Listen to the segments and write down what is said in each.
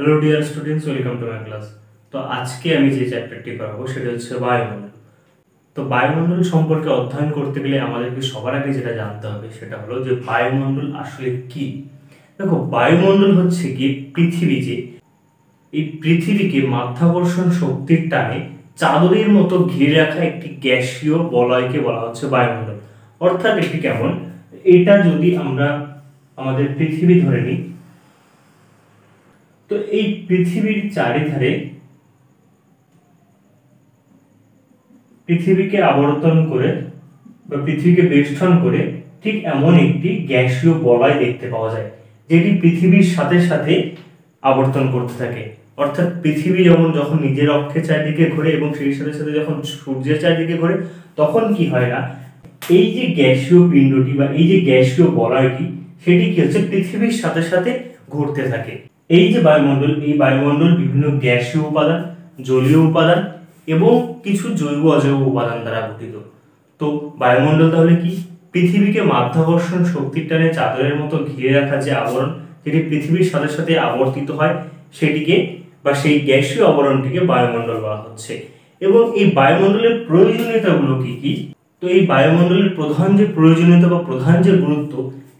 Hello dear students, welcome to my class. তো আজকে আমি যে চ্যাপ্টারটি পড়াবো সেটা হচ্ছে বায়ুমণ্ডল। তো বায়ুমণ্ডল সম্পর্কে অধ্যয়ন করতে গেলে আমাদেরকে সবার আগে যেটা জানতে হবে সেটা হলো যে বায়ুমণ্ডল আসলে কি। দেখো, বায়ুমণ্ডল হচ্ছে কি পৃথিবী, যে এই পৃথিবীকে মাধ্যাকর্ষণ শক্তির টানে চাদরের মতো ঘিরে রাখা একটি গ্যাসীয় বলয়কে বলা হচ্ছে বায়ুমণ্ডল। অর্থাৎ এটি কেমন, এটা যদি আমরা আমাদের পৃথিবী ধরে নিই, তো এই পৃথিবীর চারিধারে পৃথিবীকে আবর্তন করে বা পৃথিবীকে বেষ্টন করে ঠিক এমন একটি গ্যাসীয় বলয় দেখতে পাওয়া যায়, যেটি পৃথিবীর সাথে সাথে আবর্তন করতে থাকে। অর্থাৎ পৃথিবী যখন নিজের অক্ষের চারিদিকে ঘোরে এবং সেই সাথে সাথে যখন সূর্যের চারিদিকে ঘোরে, তখন কি হয় না, এই যে গ্যাসীয় পিণ্ডটি বা এই যে গ্যাসীয় বলয়টি সেটি কি হচ্ছে পৃথিবীর সাথে সাথে ঘুরতে থাকে। এই যে বায়ুমণ্ডল, এই বায়ুমণ্ডল বিভিন্ন গ্যাসীয় উপাদান, জলীয় উপাদান এবং কিছু জৈব অজৈব উপাদান দ্বারা গঠিত। তো বায়ুমণ্ডল তাহলে কি? পৃথিবীকে মাধ্যাকর্ষণ শক্তির টানে চাদরের মতো ঘিরে রাখা যে আবরণ, যেটি পৃথিবীর সাথে সাথে আবর্তিত হয়, সেটিকে বা সেই গ্যাসীয় আবরণটিকে বায়ুমণ্ডল বলা হচ্ছে। এবং এই বায়ুমণ্ডলের প্রয়োজনীয়তাগুলো কি কি? তো এই বায়ুমণ্ডলের প্রধান যে প্রয়োজনীয়তা বা প্রধান যে গুরুত্ব,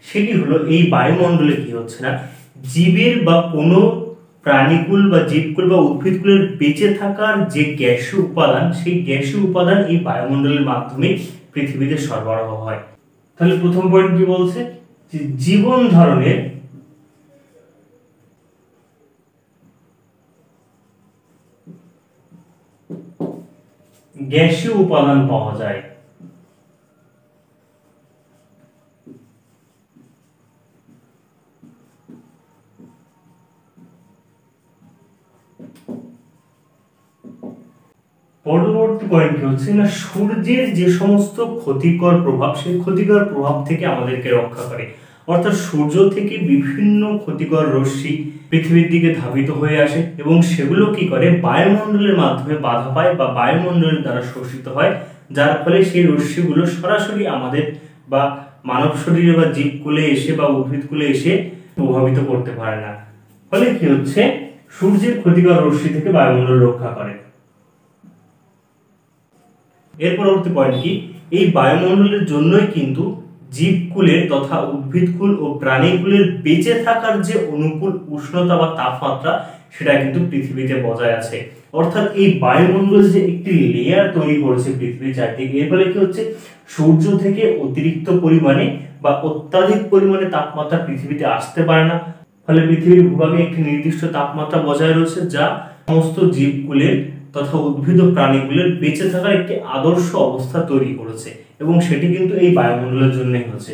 সেটি হলো এই বায়ুমণ্ডলে কি হচ্ছে না, জীবের বা কোনো প্রাণীকুল বা জীবকুল বা উদ্ভিদকুলের বেঁচে থাকার যে গ্যাসীয় উপাদান, সেই গ্যাসীয় উপাদান এই বায়ুমণ্ডলের মাধ্যমে পৃথিবীতে সরবরাহ হয়। তাহলে প্রথম পয়েন্ট কি বলছে, যে জীবন ধারণের গ্যাসীয় উপাদান পাওয়া যায়। পরবর্তী পয়েন্ট কি হচ্ছে না, সূর্যের যে সমস্ত ক্ষতিকর প্রভাব, সেই ক্ষতিকর প্রভাব থেকে আমাদেরকে রক্ষা করে। অর্থাৎ সূর্য থেকে বিভিন্ন ক্ষতিকর রশ্মি পৃথিবীর দিকে ধাবিত হয়ে আসে এবং সেগুলো কি করে, বায়ুমণ্ডলের মাধ্যমে বাধা পায় বা বায়ুমণ্ডলের দ্বারা শোষিত হয়, যার ফলে সেই রশ্মিগুলো সরাসরি আমাদের বা মানব শরীরে বা জীবকুলে এসে বা উদ্ভিদকুলে এসে প্রভাবিত করতে পারে না। ফলে কি হচ্ছে, সূর্যের ক্ষতিকর রশ্মি থেকে বায়ুমণ্ডল রক্ষা করে। এর পরবর্তী পয়েন্ট কি, এই বায়ুমণ্ডলের জন্যই কিন্তু জীবকুলের তথা উদ্ভিদকুল ও প্রাণীকুলের বেঁচে থাকার যে অনুকূল উষ্ণতা বা তাপমাত্রা, সেটা কিন্তু পৃথিবীতে বজায় আছে। অর্থাৎ এই বায়ুমণ্ডল যে একটি লেয়ার তৈরি করেছে পৃথিবীর চারদিকে, এর ফলে কি হচ্ছে, সূর্য থেকে অতিরিক্ত পরিমাণে বা অত্যাধিক পরিমাণে তাপমাত্রা পৃথিবীতে আসতে পারে না। ফলে পৃথিবীর ভূভাগে একটি নির্দিষ্ট তাপমাত্রা বজায় রয়েছে, যা সমস্ত জীবকুলের তথা উদ্ভিদ ও প্রাণীগুলোর বেঁচে থাকার একটি আদর্শ অবস্থা তৈরি করেছে এবং সেটি কিন্তু এই বায়ুমণ্ডলের জন্যই হচ্ছে।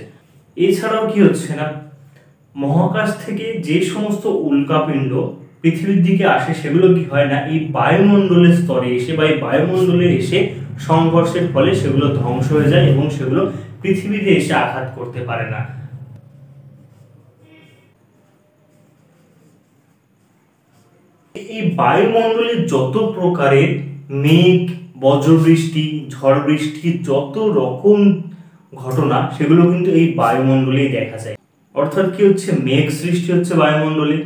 এছাড়াও কি হচ্ছে না, মহাকাশ থেকে যে সমস্ত উল্কাপিণ্ড পৃথিবীর দিকে আসে, সেগুলো কি হয় না, এই বায়ুমণ্ডলের স্তরে এসে বা এই বায়ুমণ্ডলে এসে সংঘর্ষের ফলে সেগুলো ধ্বংস হয়ে যায় এবং সেগুলো পৃথিবীতে এসে আঘাত করতে পারে না। এই বায়ুমণ্ডলে যত প্রকারের মেঘ, বজ্রবৃষ্টি, ঝড় বৃষ্টি, যত রকম ঘটনা, সেগুলো কিন্তু এই বায়ুমণ্ডলেই দেখা যায়। অর্থাৎ কি হচ্ছে, মেঘ সৃষ্টি হচ্ছে বায়ুমণ্ডলে,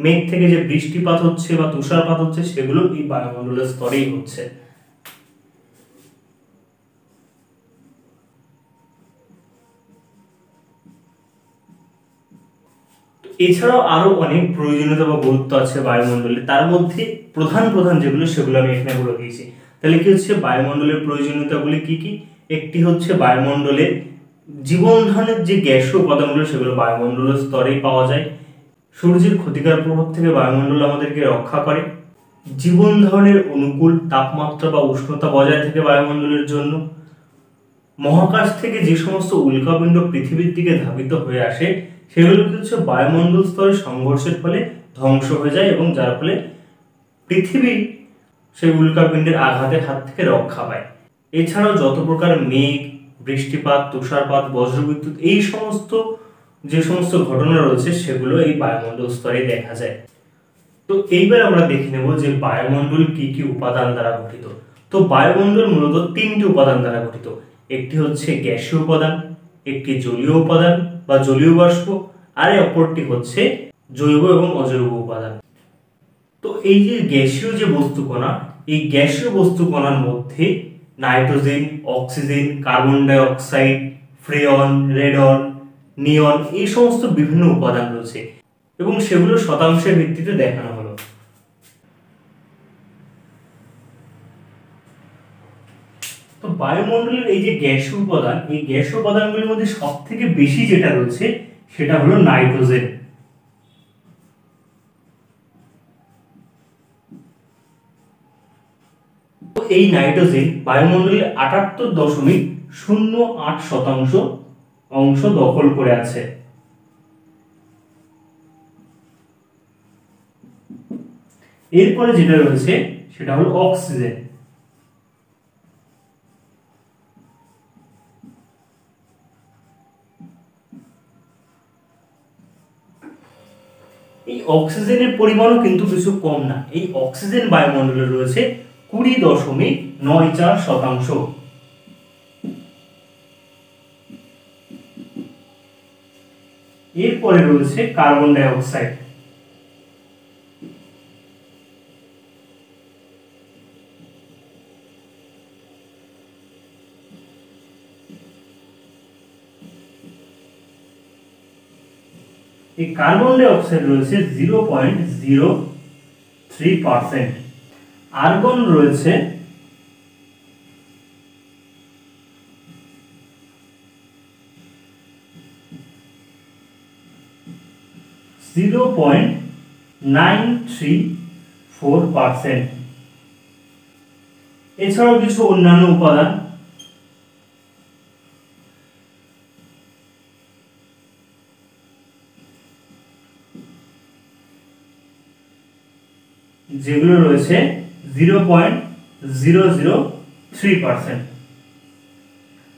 মেঘ থেকে যে বৃষ্টিপাত হচ্ছে বা তুষারপাত হচ্ছে, সেগুলো এই বায়ুমণ্ডলের স্তরেই হচ্ছে। এছাড়াও আরো অনেক প্রয়োজনীয়তা বা গুরুত্ব আছে বায়ুমণ্ডলে, তার মধ্যে প্রধান প্রধান যেগুলো, সেগুলো আমি এখানে বলে দিয়েছি। তাহলে কি হচ্ছে, বায়ুমণ্ডলের প্রয়োজনীয়তাগুলি কি কি? একটি হচ্ছে বায়ুমণ্ডলের জীবন ধারণের যে গ্যাসীয় উপাদানগুলো, সেগুলো বায়ুমণ্ডলের স্তরেই পাওয়া যায়। সূর্যের ক্ষতিকর প্রভাব থেকে বায়ুমণ্ডল আমাদেরকে রক্ষা করে। জীবন ধারণের অনুকূল তাপমাত্রা বা উষ্ণতা বজায় থাকে বায়ুমণ্ডলের জন্য। মহাকাশ থেকে যে সমস্ত উল্কাপিণ্ড পৃথিবীর দিকে ধাবিত হয়ে আসে, সেগুলো হচ্ছে বায়ুমণ্ডল স্তরে সংঘর্ষের ফলে ধ্বংস হয়ে যায় এবং যার ফলে পৃথিবী সেই উল্কাপিণ্ডের আঘাতের হাত থেকে রক্ষা পায়। এছাড়াও যত প্রকার মেঘ, বৃষ্টিপাত, তুষারপাত, বজ্রবিদ্যুৎ, এই সমস্ত যে সমস্ত ঘটনা রয়েছে, সেগুলো এই বায়ুমণ্ডল স্তরে দেখা যায়। তো এইবার আমরা দেখে নেব যে বায়ুমণ্ডল কি কি উপাদান দ্বারা গঠিত। তো বায়ুমণ্ডল মূলত তিনটি উপাদান দ্বারা গঠিত। একটি হচ্ছে গ্যাসীয় উপাদান, একটি জলীয় উপাদান বা জলীয় বাষ্প, আর অপরটি হচ্ছে জৈব এবং অজৈব উপাদান। তো এই যে গ্যাসীয় যে বস্তুকণা, এই গ্যাসীয় বস্তুকণার মধ্যে nitrogen, oxygen, carbon die oxide, freon, radon, নিয়ন এই সমস্ত বিভিন্ন উপাদান রয়েছে এবং সেগুলো শতাংশের ভিত্তিতে দেখানো হলো। তো বায়ুমণ্ডলের এই যে গ্যাসীয় উপাদান, এই গ্যাসীয় উপাদানগুলির মধ্যে সবথেকে বেশি যেটা রয়েছে সেটা হলো নাইট্রোজেন। এই নাইট্রোজেন বায়ুমণ্ডলের 78.08% অংশ দখল করে আছে। এরপরে যেটা রয়েছে সেটা হলো অক্সিজেন। এই অক্সিজেনের পরিমাণও কিন্তু কিছু কম না। এই অক্সিজেন বায়ুমণ্ডলে রয়েছে 20.94%। এরপরে রয়েছে কার্বন ডাই অক্সাইড। এই কার্বন ডাই অক্সাইড রয়েছে 0.03%। আর্গন রয়েছে 0.934%। এছাড়াও কিছু অন্যান্য উপাদান যেগুলো রয়েছে 0.003%।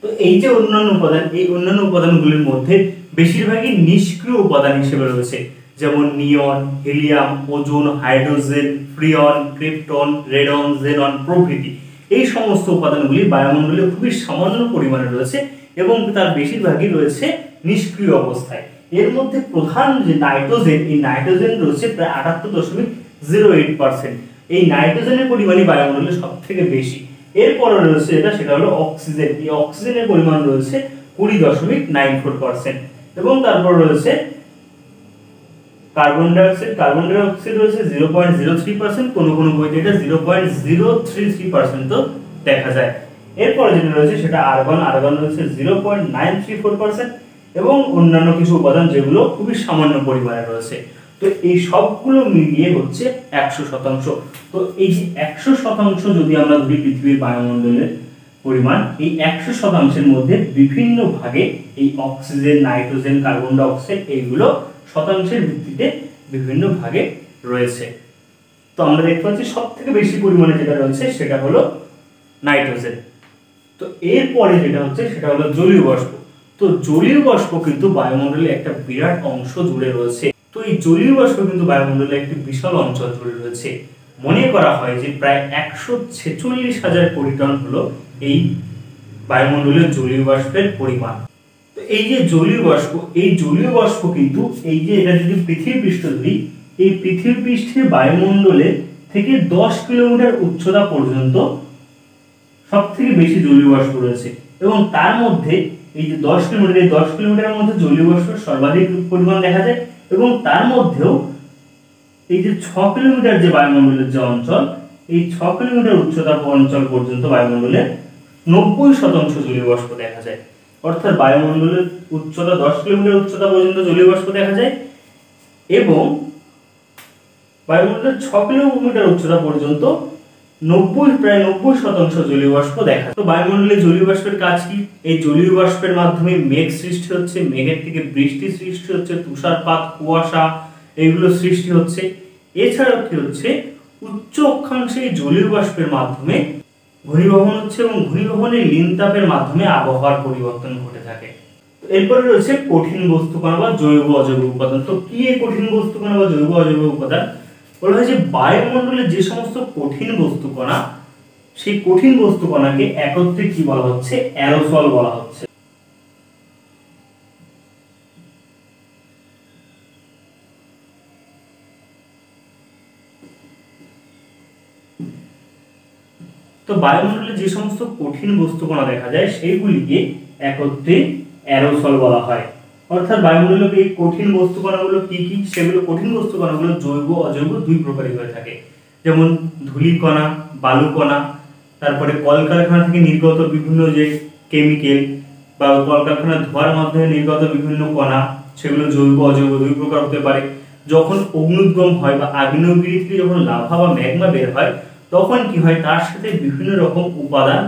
তো এই যে অন্যান্য উপাদান, এই অন্যান্য উপাদানগুলির মধ্যে বেশিরভাগই নিষ্ক্রিয় উপাদান হিসেবে রয়েছে, যেমন neon, helium, ozone, hydrogen, freon, krypton, radon, xenon প্রভৃতি। এই সমস্ত উপাদানগুলি বায়ুমণ্ডলে খুবই সামান্য পরিমাণে রয়েছে এবং তার বেশিরভাগই রয়েছে নিষ্ক্রিয় অবস্থায়। এর মধ্যে প্রধান যে নাইট্রোজেন, এই নাইট্রোজেন রয়েছে প্রায় 78.08%। এই নাইট্রোজেনের পরিমাণই বায়ুমণ্ডলে সবথেকে বেশি। এরপরে রয়েছে সেটা হলো অক্সিজেন। এই অক্সিজেনের পরিমাণ রয়েছে 20.94% এবং তারপর রয়েছে carbon die oxide. Carbon die oxide রয়েছে 0.03%, কোন কোন বইতে এটা 0.033% তো দেখা যায়। এরপরে যেটা রয়েছে সেটা আর্গন। আর্গন রয়েছে 0.934% এবং অন্যান্য কিছু উপাদান যেগুলো খুবই সামান্য পরিমাণে রয়েছে। তো এই সবগুলো মিলিয়ে হচ্ছে 100%। তো এই যে 100% যদি আমরা ধরি পৃথিবীর বায়ুমণ্ডলের পরিমাণ, এই 100%-এর মধ্যে বিভিন্ন ভাগে এই oxygen, nitrogen, carbon die oxide এইগুলো শতাংশের ভিত্তিতে বিভিন্ন ভাগে রয়েছে। তো আমরা দেখতে পাচ্ছি সবথেকে বেশি পরিমাণে যেটা রয়েছে সেটা হলো নাইট্রোজেন। তো এরপরে যেটা হচ্ছে সেটা হলো জলীয় বাষ্প। তো জলীয় বাষ্প কিন্তু বায়ুমণ্ডলে একটা বিরাট অংশ জুড়ে রয়েছে। তো এই জলীয় বাষ্প কিন্তু বায়ুমণ্ডলে একটি বিশাল অঞ্চল জুড়ে রয়েছে। মনে করা হয় যে প্রায় 146,000 কোটি টন হলো এই বায়ুমণ্ডলের জলীয় বাষ্পের পরিমাণ। তো এই যে জলীয় বাষ্প, এই জলীয় বাষ্প কিন্তু এই যে এটা যদি পৃথিবী পৃষ্ঠ ধরি, এই পৃথিবী পৃষ্ঠের বায়ুমণ্ডলে থেকে 10 কিলোমিটার উচ্চতা পর্যন্ত সবথেকে বেশি জলীয় বাষ্প রয়েছে এবং তার মধ্যে এই যে 10 কিলোমিটার, এই 10 কিলোমিটারের মধ্যে জলীয় বাষ্পের সর্বাধিক পরিমাণ দেখা যায় এবং তার মধ্যেও এই যে 6 কিলোমিটার যে বায়ুমণ্ডলের যে অঞ্চল, এই 6 কিলোমিটার উচ্চতা অঞ্চল পর্যন্ত বায়ুমণ্ডলে 90% জলীয় বাষ্প দেখা যায়। অর্থাৎ বায়ুমণ্ডলের উচ্চতা 10 কিলোমিটার উচ্চতা পর্যন্ত জলীয় বাষ্প দেখা যায় এবং বায়ুমণ্ডলের 6 কিলোমিটার উচ্চতা পর্যন্ত প্রায় 90% জলীয় বাষ্প দেখা যায়। তো বায়ুমণ্ডলে জলীয় বাষ্পের কাজ কি? এই জলীয় বাষ্পের মাধ্যমে মেঘ সৃষ্টি হচ্ছে, মেঘের থেকে বৃষ্টি সৃষ্টি হচ্ছে, তুষারপাত, কুয়াশা এগুলো সৃষ্টি হচ্ছে। এছাড়াও কি হচ্ছে, উচ্চ অক্ষাংশে জলীয় বাষ্পের মাধ্যমে ঘনীভবন হচ্ছে এবং ঘনীভবনের লিনতাপের মাধ্যমে আবহাওয়ার পরিবর্তন ঘটে থাকে। এরপরে রয়েছে কঠিন বস্তুকণা বা জৈব অজৈব উপাদান। তো কি এই কঠিন বস্তুকণা বা জৈব অজৈব উপাদান? বলা হয় যে বায়ুমণ্ডলে যে সমস্ত কঠিন বস্তুকণা, সেই কঠিন বস্তুকণাকে একত্রে কি বলা হচ্ছে? অ্যারোসল বলা হচ্ছে। তো বায়ুমণ্ডলে যে সমস্ত কঠিন বস্তুকণা দেখা যায় সেইগুলিকে একত্রে অ্যারোসল বলা হয়। অর্থাৎ বায়ুমণ্ডলের এই কঠিন বস্তুকণাগুলো কি কি, সেগুলো কঠিন বস্তুকণাগুলো জৈব অজৈব দুই প্রকারই হয়ে থাকে। যেমন ধূলিকণা, বালুকণা, তারপরে কলকারখানা থেকে নির্গত বিভিন্ন যে কেমিক্যাল বা কলকারখানার ধোঁয়ার মাধ্যমে নির্গত বিভিন্ন কণা, সেগুলো জৈব অজৈব দুই প্রকার হতে পারে। যখন অগ্নুদ্গম হয় বা আগ্নেয়গিরি থেকে যখন লাভা বা ম্যাগমা বের হয় তখন কি হয়, তার সাথে বিভিন্ন রকম উপাদান,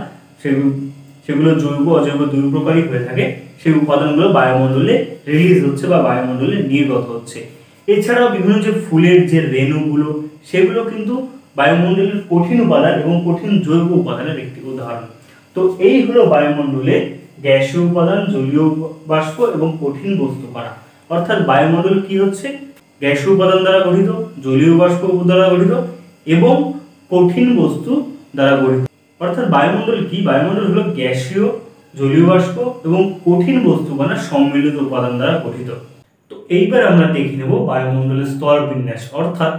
সেগুলো জৈব অজৈব দুই প্রকারই হয়ে থাকে। সেই উপাদানগুলো বায়ুমণ্ডলে রিলিজ হচ্ছে বা বায়ুমণ্ডলে নির্গত হচ্ছে। এছাড়াও বিভিন্ন যে ফুলের যে রেণুগুলো, সেগুলো কিন্তু বায়ুমণ্ডলের কঠিন উপাদান এবং কঠিন জৈব উপাদানের একটি উদাহরণ। তো এই হলো বায়ুমণ্ডলে গ্যাসীয় উপাদান, জলীয় বাষ্প এবং কঠিন বস্তু কণা। অর্থাৎ বায়ুমণ্ডল কি হচ্ছে, গ্যাসীয় উপাদান দ্বারা গঠিত, জলীয় বাষ্প দ্বারা গঠিত এবং কঠিন বস্তু দ্বারা গঠিত। অর্থাৎ বায়ুমণ্ডল কি, বায়ুমণ্ডল হলো গ্যাসীয়, জলীয় বাষ্প এবং কঠিন বস্তু কণা সম্মিলিত উপাদান দ্বারা গঠিত। তো এইবার আমরা দেখে নেব বায়ুমণ্ডলের স্তর বিন্যাস। অর্থাৎ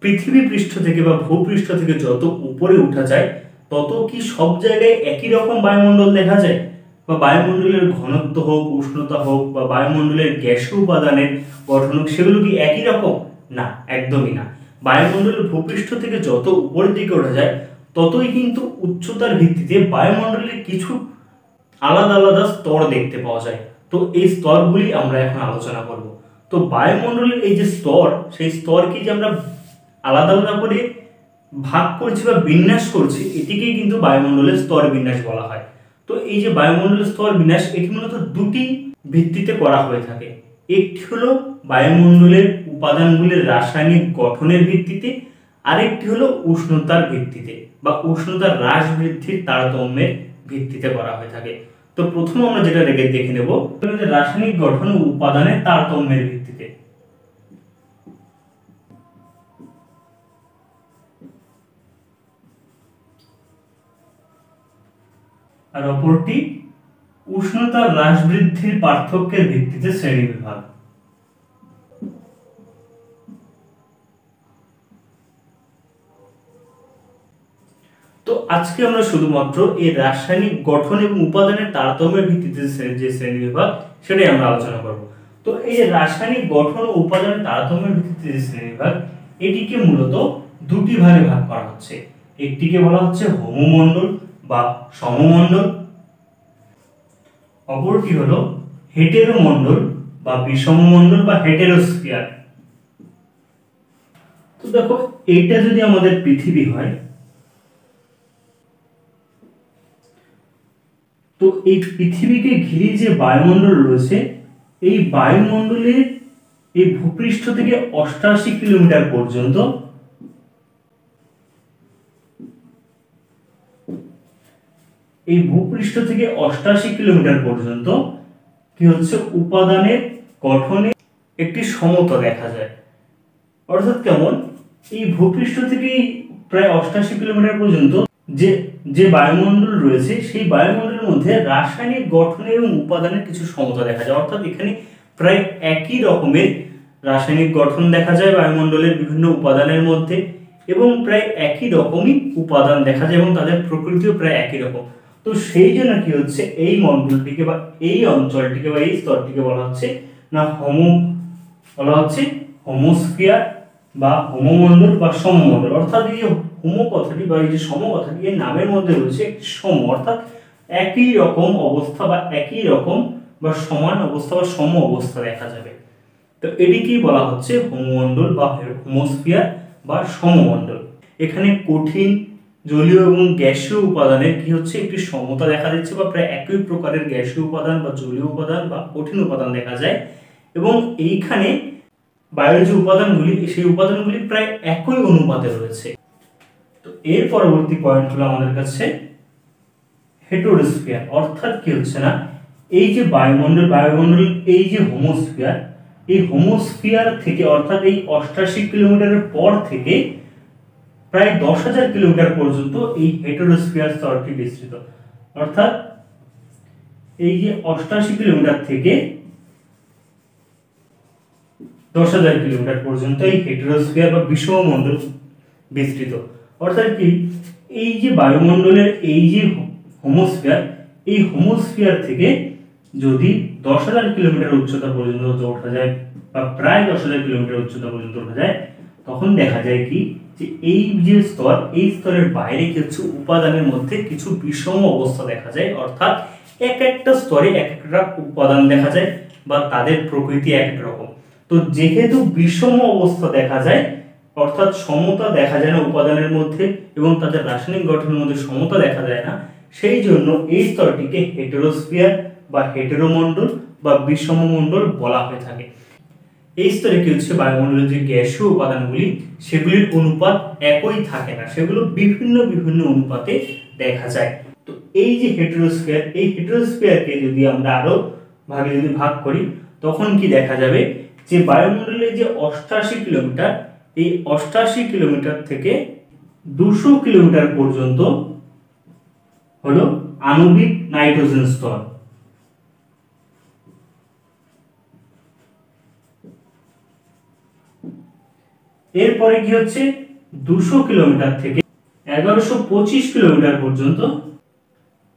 পৃথিবী পৃষ্ঠ থেকে বা ভূপৃষ্ঠ থেকে যত উপরে উঠা যায় তত কি সব জায়গায় একই রকম বায়ুমণ্ডল দেখা যায়, বা বায়ুমণ্ডলের ঘনত্ব হোক, উষ্ণতা হোক, বা বায়ুমণ্ডলের গ্যাসীয় উপাদানের গঠন হোক, সেগুলো কি একই রকম? না, একদমই না। বায়ুমণ্ডলের ভূপৃষ্ঠ থেকে যত উপরের দিকে ওঠা যায় ততই কিন্তু উচ্চতার ভিত্তিতে বায়ুমণ্ডলের কিছু আলাদা আলাদা স্তর দেখতে পাওয়া যায়। তো এই স্তরগুলি আমরা এখন আলোচনা করব। তো বায়ুমণ্ডলের এই যে স্তর, সেই স্তরকে যে আমরা আলাদা আলাদা করে ভাগ করছি বা বিন্যাস করছি, এটিকেই কিন্তু বায়ুমণ্ডলের স্তর বিন্যাস বলা হয়। তো এই যে বায়ুমণ্ডলের স্তর বিন্যাস, এটি মূলত দুটি ভিত্তিতে করা হয়ে থাকে। একটি হলো বায়ুমণ্ডলের উপাদানগুলির রাসায়নিক গঠনের ভিত্তিতে, আরেকটি হলো উষ্ণতার ভিত্তিতে বা উষ্ণতার হ্রাস বৃদ্ধির তারতম্যের ভিত্তিতে করা হয়ে থাকে। তো প্রথমে আমরা যেটা দেখে নেব, রাসায়নিক গঠন ও উপাদানের তারতম্যের ভিত্তিতে। আর অপরটি উষ্ণতার হ্রাস বৃদ্ধির পার্থক্যের ভিত্তিতে শ্রেণীবিভাগ। তো আজকে আমরা শুধুমাত্র এই রাসায়নিক গঠন এবং উপাদানের তারতম্যের ভিত্তিতে যে শ্রেণীবিভাগ, সেটাই আমরা আলোচনা করব। তো এই যে রাসায়নিক গঠন ও উপাদানের তারতম্যের ভিত্তিতে যে শ্রেণীবিভাগ, এটিকে মূলত দুটি ভাগে ভাগ করা হচ্ছে। একটিকে বলা হচ্ছে হোমোমণ্ডল বা সমমণ্ডল, অপরটি হলো হেটেরোমণ্ডল বা বিষমমণ্ডল বা হেটেরোস্ফিয়ার। তো দেখো, এইটা যদি আমাদের পৃথিবী হয়, তো এই পৃথিবীকে ঘিরে যে বায়ুমণ্ডল রয়েছে, এই বায়ুমণ্ডলের এই ভূপৃষ্ঠ থেকে 88 কিলোমিটার পর্যন্ত এই ভূপৃষ্ঠ থেকে 88 কিলোমিটার পর্যন্ত কি হচ্ছে, উপাদানের গঠনে একটি সমতা দেখা যায়। অর্থাৎ কেমন, এই ভূপৃষ্ঠ থেকে প্রায় 88 কিলোমিটার পর্যন্ত যে যে বায়ুমণ্ডল রয়েছে, সেই বায়ুমণ্ডলের মধ্যে রাসায়নিক গঠন এবং উপাদানের কিছু সমতা দেখা যায়। অর্থাৎ এখানে প্রায় একই রকমের রাসায়নিক গঠন দেখা যায় বায়ুমণ্ডলের বিভিন্ন উপাদানের মধ্যে, এবং প্রায় একই রকমই উপাদান দেখা যায় এবং তাদের প্রকৃতিও প্রায় একই রকম। তো সেই জন্য কি হচ্ছে, এই মণ্ডলটিকে বা এই অঞ্চলটিকে বা এই স্তরটিকে বলা হচ্ছে হোমোস্ফিয়ার বা হোমোমণ্ডল বা সমমণ্ডল। অর্থাৎ এই হোমো কথাটি বা এই যে সম কথাটি, এর নামের মধ্যে রয়েছে একটি সম, অর্থাৎ একই রকম অবস্থা বা একই রকম বা সমান অবস্থা বা সম অবস্থা দেখা যাবে। তো এটিকেই বলা হচ্ছে হোমোমণ্ডল বা হোমোস্ফিয়ার বা সমমণ্ডল। এখানে কঠিন, জলীয় এবং গ্যাসীয় উপাদানের কি হচ্ছে, একটি সমতা দেখা যাচ্ছে বা প্রায় একই প্রকারের গ্যাসীয় উপাদান বা জলীয় উপাদান বা কঠিন উপাদান দেখা যায়। এবং এইখানে বায়ুর যে উপাদানগুলি, সেই উপাদানগুলি প্রায় একই অনুপাতে রয়েছে। তো এর পরবর্তী পয়েন্ট হলো আমাদের কাছে হেটেরোস্ফিয়ার। অর্থাৎ কি হচ্ছে না, এই যে বায়ুমণ্ডল এই যে হোমোস্ফিয়ার, এই হোমোস্ফিয়ার থেকে অর্থাৎ এই 88 কিলোমিটারের পর থেকে প্রায় 10,000 কিলোমিটার পর্যন্ত এই হেটেরোস্ফিয়ার স্তরটি বিস্তৃত। অর্থাৎ এই যে 88 কিলোমিটার থেকে 10,000 কিলোমিটার পর্যন্ত এই হেটেরোস্ফিয়ার বা বিষমমণ্ডল বিস্তৃত। অর্থাৎ কি, এই যে বায়ুমণ্ডলের এই যে হোমোস্ফিয়ার, এই হোমোস্ফিয়ার থেকে যদি 10,000 কিলোমিটার উচ্চতা পর্যন্ত ওঠা যায় বা প্রায় 10,000 কিলোমিটার উচ্চতা পর্যন্ত ওঠা যায়, তখন দেখা যায় কি যে এই যে স্তর, এই স্তরের বাইরে কিছু উপাদানের মধ্যে কিছু বিষম অবস্থা দেখা যায়, অর্থাৎ এক একটা স্তরে এক একটা উপাদান দেখা যায় বা তাদের প্রকৃতি এক এক রকম। তো যেহেতু বিষম অবস্থা দেখা যায়, অর্থাৎ সমতা দেখা যায় না উপাদানের মধ্যে এবং তাদের রাসায়নিক গঠনের মধ্যে সমতা দেখা যায় না, সেই জন্য এই স্তরটিকে হেটেরোস্ফিয়ার বা হেটেরোমণ্ডল বা বিষম মণ্ডল বলা হয়ে থাকে। এই স্তরে কি হচ্ছে, বায়ুমণ্ডলের যে গ্যাসীয় উপাদানগুলি সেগুলির অনুপাত একই থাকে না, সেগুলো বিভিন্ন বিভিন্ন অনুপাতে দেখা যায়। তো এই যে হেটেরোস্ফিয়ার, এই হেটেরোস্ফিয়ারকে যদি আমরা আরো ভাগে যদি ভাগ করি, তখন কি দেখা যাবে যে বায়ুমণ্ডলের যে 88 কিলোমিটার, এই 88 কিলোমিটার থেকে 200 কিলোমিটার পর্যন্ত হলো আণবিক নাইট্রোজেন স্তর। এরপরে কি হচ্ছে, 200 কিলোমিটার থেকে 1125 কিলোমিটার পর্যন্ত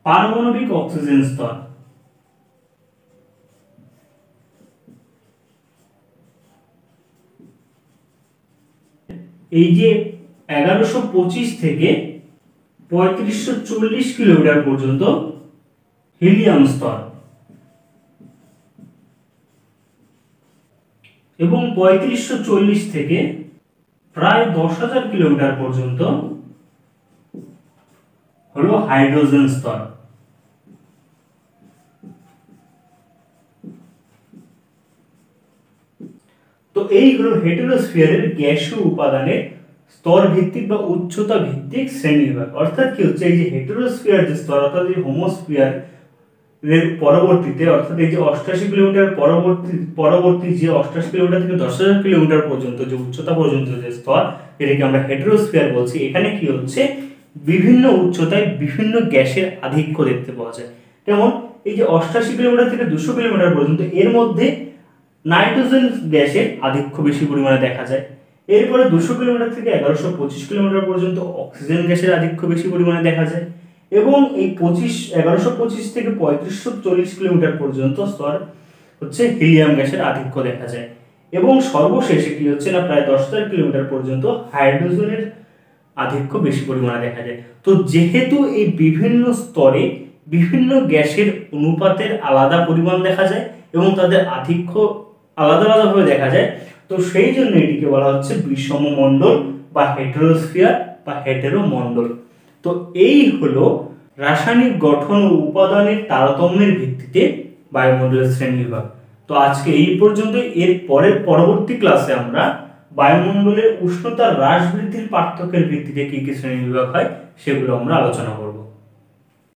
পারমাণবিক অক্সিজেন স্তর। এই যে 1125 থেকে 3540 কিলোমিটার পর্যন্ত হিলিয়াম স্তর এবং 3540 থেকে প্রায় 10,000 কিলোমিটার পর্যন্ত হলো হাইড্রোজেন স্তর। তো এই হলো হেটেরোস্ফিয়ারের গ্যাসীয় উপাদানের স্তর ভিত্তিক বা উচ্চতা ভিত্তিক শ্রেণীবিভাগ। অর্থাৎ কি হচ্ছে, এই যে হেটেরোস্ফিয়ার যে স্তর, অর্থাৎ এই হোমোস্ফিয়ার এর পরবর্তীতে, অর্থাৎ এই যে 88 কিলোমিটার পরবর্তী যে 88 কিলোমিটার থেকে 10,000 কিলোমিটার পর্যন্ত যে উচ্চতা পর্যন্ত যে স্তর, এটাকে আমরা হেটেরোস্ফিয়ার বলছি। এখানে কি হচ্ছে, বিভিন্ন উচ্চতায় বিভিন্ন গ্যাসের আধিক্য দেখতে পাওয়া যায়। যেমন এই যে 88 কিলোমিটার থেকে 200 কিলোমিটার পর্যন্ত, এর মধ্যে নাইট্রোজেন গ্যাসের আধিক্য বেশি পরিমাণে দেখা যায়। এরপরে 200 কিলোমিটার থেকে 1125 কিলোমিটার পর্যন্ত অক্সিজেন গ্যাসের আধিক্য বেশি পরিমাণে দেখা যায় এবং এই 1125 থেকে 3540 কিলোমিটার পর্যন্ত স্তর হচ্ছে হিলিয়াম গ্যাসের আধিক্য দেখা যায় এবং সর্বশেষে কি হচ্ছে না, প্রায় 10,000 কিলোমিটার পর্যন্ত হাইড্রোজেনের আধিক্য বেশি পরিমাণে দেখা যায়। তো যেহেতু এই বিভিন্ন স্তরে বিভিন্ন গ্যাসের অনুপাতের আলাদা পরিমাণ দেখা যায় এবং তাদের আধিক্য আলাদা আলাদাভাবে দেখা যায়, তো সেই জন্য এটিকে বলা হচ্ছে বিষম মণ্ডল বা হেটেরোস্ফিয়ার বা হেটেরোমণ্ডল। তো এই হলো রাসায়নিক গঠন ও উপাদানের তারতম্যের ভিত্তিতে বায়ুমণ্ডলের শ্রেণীবিভাগ। তো আজকে এই পর্যন্ত। এর পরবর্তী ক্লাসে আমরা বায়ুমণ্ডলের উষ্ণতা হ্রাস বৃদ্ধির পার্থক্যের ভিত্তিতে কি কি শ্রেণীবিভাগ হয় সেগুলো আমরা আলোচনা করব।